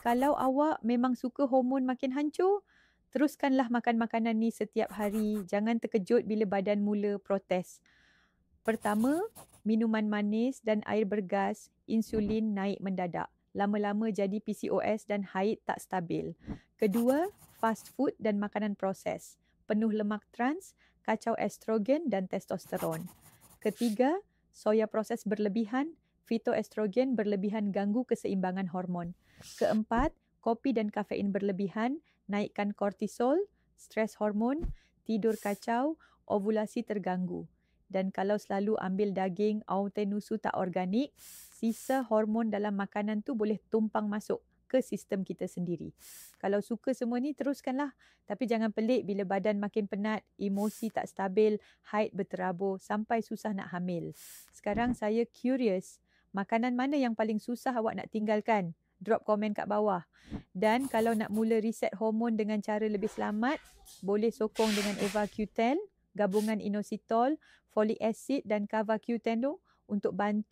Kalau awak memang suka hormon makin hancur, teruskanlah makan makanan ni setiap hari. Jangan terkejut bila badan mula protes. Pertama, minuman manis dan air bergas, insulin naik mendadak. Lama-lama jadi PCOS dan haid tak stabil. Kedua, fast food dan makanan proses. Penuh lemak trans, kacau estrogen dan testosteron. Ketiga, soya proses berlebihan, fitoestrogen berlebihan ganggu keseimbangan hormon. Keempat, kopi dan kafein berlebihan, naikkan kortisol, stres hormon, tidur kacau, ovulasi terganggu. Dan kalau selalu ambil daging Autenusu tak organik, sisa hormon dalam makanan tu boleh tumpang masuk ke sistem kita sendiri. Kalau suka semua ni, teruskanlah. Tapi jangan pelik bila badan makin penat, emosi tak stabil, haid berterabur, sampai susah nak hamil. Sekarang saya curious, makanan mana yang paling susah awak nak tinggalkan? Drop komen kat bawah. Dan kalau nak mula reset hormon dengan cara lebih selamat, boleh sokong dengan Eva Q10, gabungan inositol, folic acid dan Cava Q10 untuk bantu